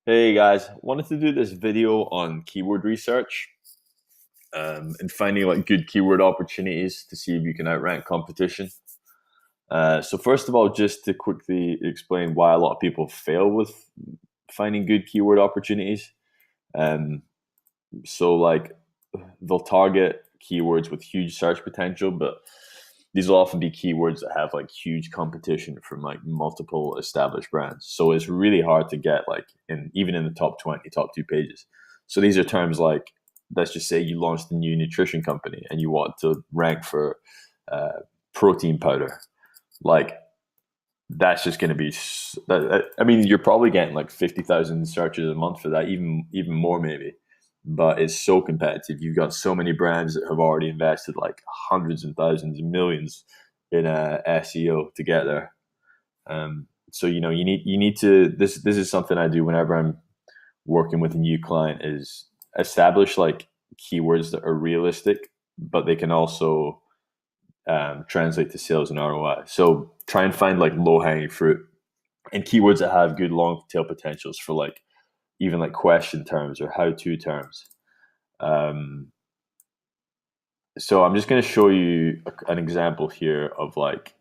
Hey guys, wanted to do this video on keyword research and finding like good keyword opportunities to see if you can outrank competition. So first of all, just to quickly explain why a lot of people fail with finding good keyword opportunities. Um, so like they'll target keywords with huge search potential, but these will often be keywords that have like huge competition from like multiple established brands. So it's really hard to get like in even in the top 20, top two pages. So these are terms like, let's just say you launched a new nutrition company and you want to rank for uh, protein powder. Like that's just going to be, I mean, you're probably getting like 50,000 searches a month for that, even more maybe. But it's so competitive. You've got so many brands that have already invested like hundreds and thousands and millions in SEO to get there. So you need to this is something I do whenever I'm working with a new client is establish like keywords that are realistic, but they can also translate to sales and ROI. So try and find like low hanging fruit and keywords that have good long tail potentials for like even like question terms or how to terms. Um, so I'm just going to show you an example here of like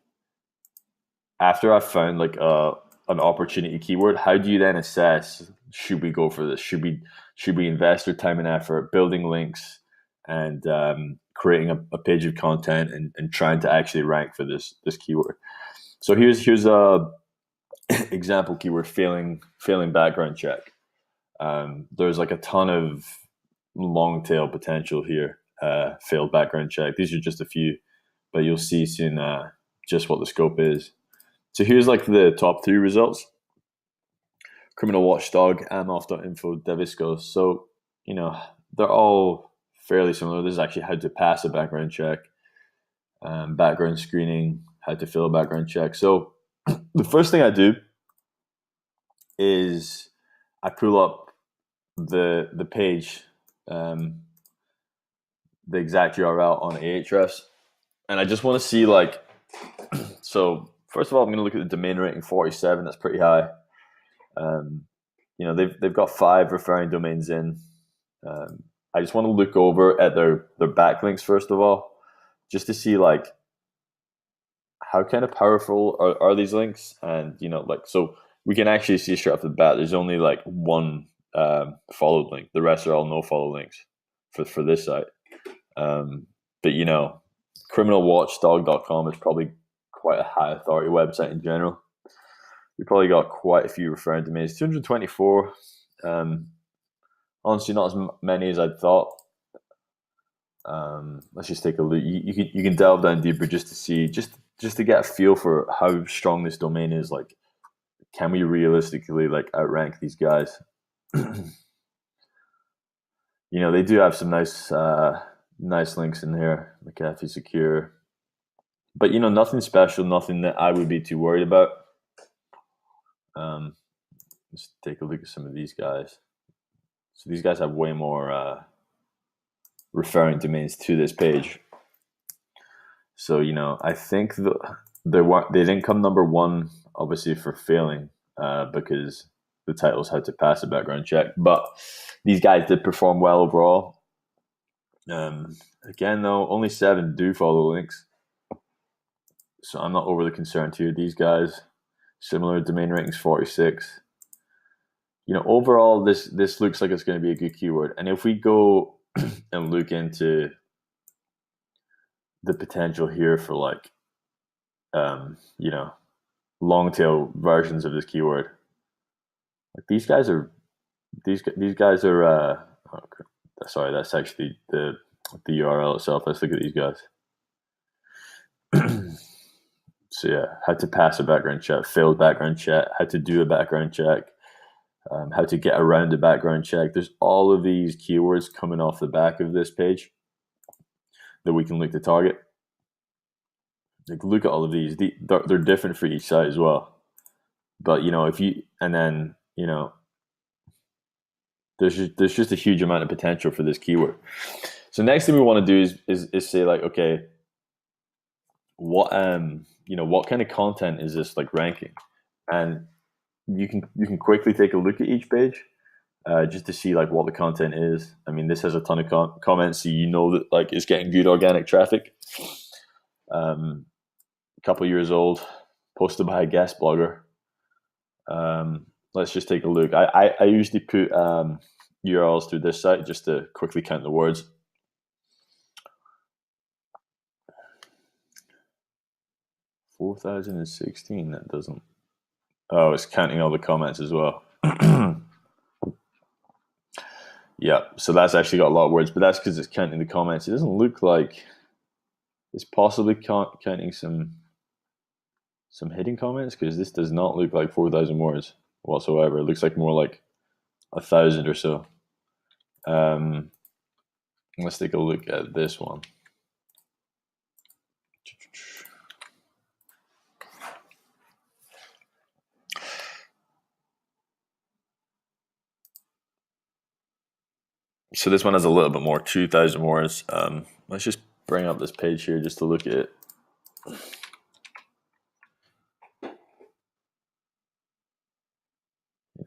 after I've found like an opportunity keyword, how do you then assess should we go for this? Should we invest our time and effort building links and creating a page of content and trying to actually rank for this keyword? So here's a example keyword failing background check. There's like a ton of long tail potential here. Failed background check. These are just a few, but you'll see soon just what the scope is. So here's like the top three results: criminal watchdog, amoff.info, Devisco. So they're all fairly similar. This is actually how to pass a background check, background screening, how to fill a background check. So the first thing I do is I pull up the page, um, the exact URL on Ahrefs, and I just want to see like. So first of all, I'm going to look at the domain rating 47. That's pretty high. Um, they've got 5 referring domains in. I just want to look over at their backlinks first of all, just to see like how kind of powerful are these links, and like so we can actually see straight off the bat. There's only like one followed link. The rest are all no follow links for this site. But criminalwatchdog.com is probably quite a high authority website in general. We probably got quite a few referring domains. 224. Honestly, not as many as I'd thought. Let's just take a look. You can delve down deeper just to see, just to get a feel for how strong this domain is. Like, can we realistically like outrank these guys? They do have some nice links in here. McAfee Secure, but nothing special, nothing that I would be too worried about. Let's take a look at some of these guys. So these guys have way more referring domains to this page. So I think they didn't come number one, obviously, for failing because the titles had to pass a background check. But these guys did perform well overall. Again, though, only 7 do follow links, so I'm not overly concerned here. These guys, similar domain ratings 46. Overall, this looks like it's going to be a good keyword. And if we go and look into the potential here for like, long tail versions of this keyword, like these guys are, sorry, that's actually the URL itself. Let's look at these guys. So yeah, how to pass a background check, failed background check, how to do a background check, how to get around a background check. There's all of these keywords coming off the back of this page that we can look to target. Like, look at all of these. They're different for each site as well. But if you, and then there's just a huge amount of potential for this keyword. So next thing we want to do is say like, okay, what kind of content is this like ranking? And you can quickly take a look at each page just to see like what the content is. I mean, this has a ton of comments, so you know that like it's getting good organic traffic. A couple years old, posted by a guest blogger. Let's just take a look. I usually put URLs through this site just to quickly count the words. $4,016. That doesn't. Oh, it's counting all the comments as well. Yeah, so that's actually got a lot of words, but that's because it's counting the comments. It doesn't look like it's possibly counting some hidden comments, because this does not look like 4,000 words whatsoever. It looks like more like 1,000 or so. Let's take a look at this one. So this one has a little bit more, 2,000 words. Let's just bring up this page here just to look at it.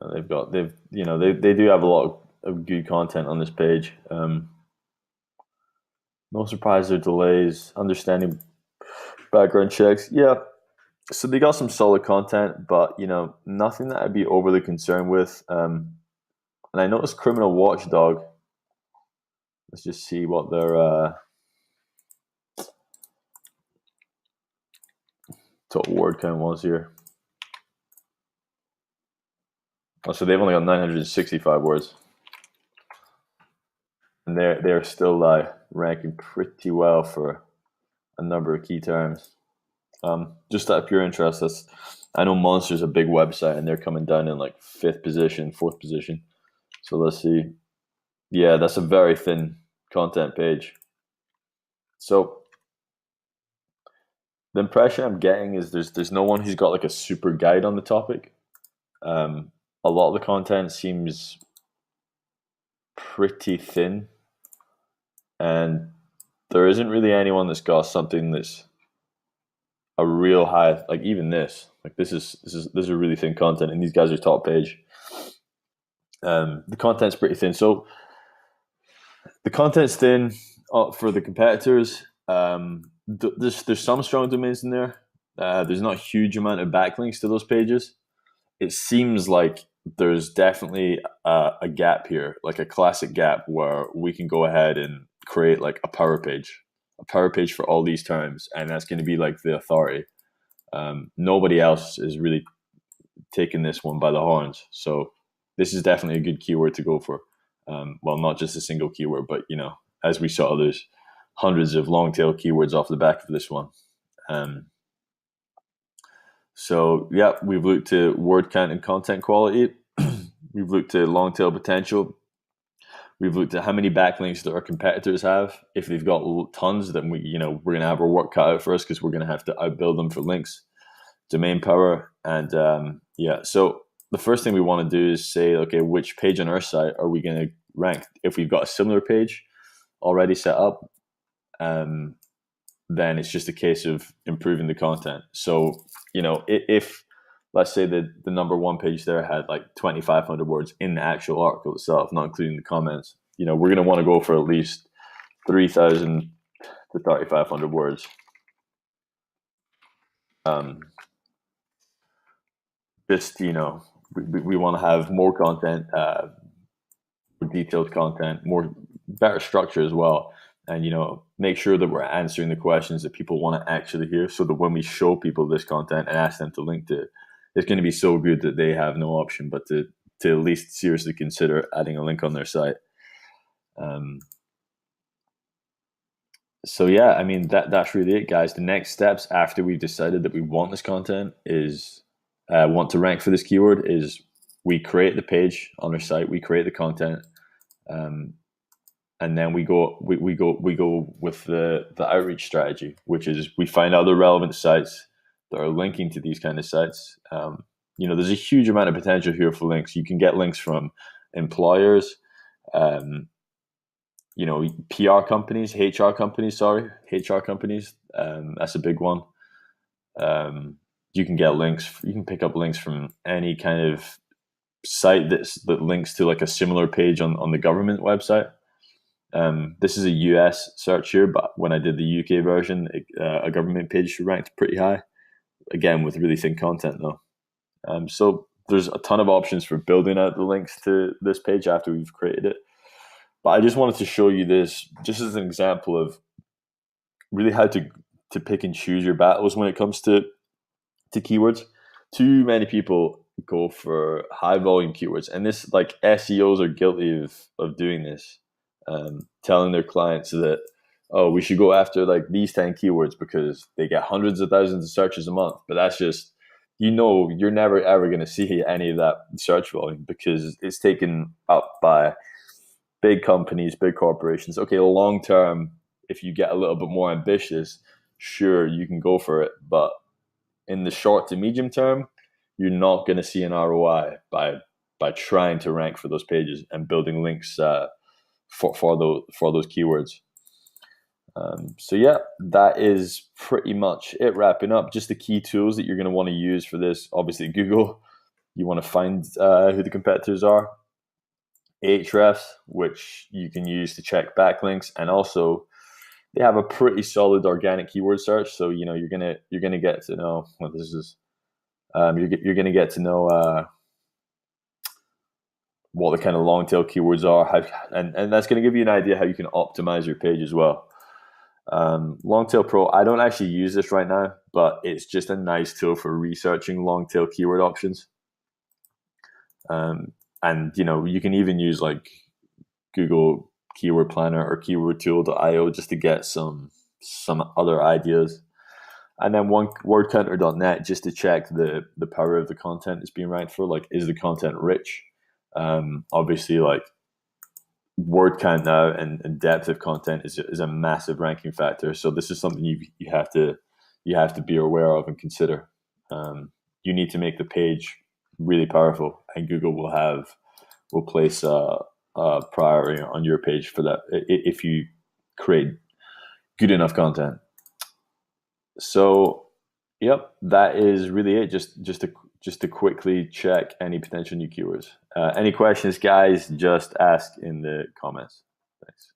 They do have a lot of good content on this page. No surprise or delays, understanding background checks. Yeah, so they got some solid content, but nothing that I'd be overly concerned with. And I noticed Criminal Watchdog. Let's just see what their total word count was here. Oh, so they've only got 965 words, and they're still ranking pretty well for a number of key terms. Just out of pure interest, I know Monster's a big website, and they're coming down in like 5th position, 4th position. So let's see. Yeah, that's a very thin content page. So the impression I'm getting is there's no one who's got like a super guide on the topic. A lot of the content seems pretty thin, and there isn't really anyone that's got something that's a real high. Like even this is a really thin content, and these guys are top page. The content's pretty thin, so the content's thin for the competitors. There's some strong domains in there. There's not a huge amount of backlinks to those pages. It seems like there's definitely a gap here, like a classic gap where we can go ahead and create like a power page for all these terms, and that's going to be like the authority. Nobody else is really taking this one by the horns, so this is definitely a good keyword to go for. Well, not just a single keyword, but as we saw, there's hundreds of long tail keywords off the back of this one. So yeah, we've looked at word count and content quality. We've looked at long tail potential. We've looked at how many backlinks that our competitors have. If they've got tons, then we're going to have our work cut out for us, because we're going to have to outbuild them for links, domain power, and So the first thing we want to do is say, okay, which page on our site are we going to rank? If we've got a similar page already set up, then it's just a case of improving the content. So, if let's say the number one page there had like 2,500 words in the actual article itself, not including the comments, we're going to want to go for at least 3,000 to 3,500 words. We want to have more content, more detailed content, better structure as well. And, make sure that we're answering the questions that people want to actually hear, so that when we show people this content and ask them to link to it, it's going to be so good that they have no option but to at least seriously consider adding a link on their site. So yeah, I mean, that's really it, guys. The next steps after we've decided that we want this content is want to rank for this keyword is we create the page on our site, we create the content, and then we go with the outreach strategy, which is we find other relevant sites that are linking to these kind of sites. There's a huge amount of potential here for links. You can get links from employers, PR companies, HR companies. That's a big one. You can get links. You can pick up links from any kind of site that links to like a similar page on the government website. This is a US search here, but when I did the UK version, a government page ranked pretty high. Again, with really thin content though. So there's a ton of options for building out the links to this page after we've created it. But I just wanted to show you this just as an example of really how to pick and choose your battles when it comes to keywords. Too many people go for high volume keywords, and this, like, SEOs are guilty of doing this, telling their clients that, oh, we should go after like these 10 keywords because they get hundreds of thousands of searches a month. But that's just, you're never ever going to see any of that search volume because it's taken up by big companies, big corporations. Okay, long term, if you get a little bit more ambitious, sure, you can go for it. But in the short to medium term, you're not going to see an ROI by trying to rank for those pages and building links for those keywords. So yeah, that is pretty much it. Wrapping up, just the key tools that you're going to want to use for this. Obviously, Google. You want to find who the competitors are. Ahrefs, which you can use to check backlinks, and also they have a pretty solid organic keyword search. So you're gonna get to know what this is. You're gonna get to know what the kind of long tail keywords are, and that's gonna give you an idea how you can optimize your page as well. Longtail Pro, I don't actually use this right now, but it's just a nice tool for researching long tail keyword options. And you can even use like Google Keyword Planner or keywordtool.io just to get some other ideas. And then wordcounter.net just to check the power of the content it's being ranked for. Like, is the content rich? Obviously, like, word count now and depth of content is a massive ranking factor. So this is something you have to be aware of and consider. You need to make the page really powerful, and Google will place a priority on your page for that if you create good enough content. So, yep, that is really it. Just to quickly check any potential new keywords. Any questions, guys? Just ask in the comments. Thanks.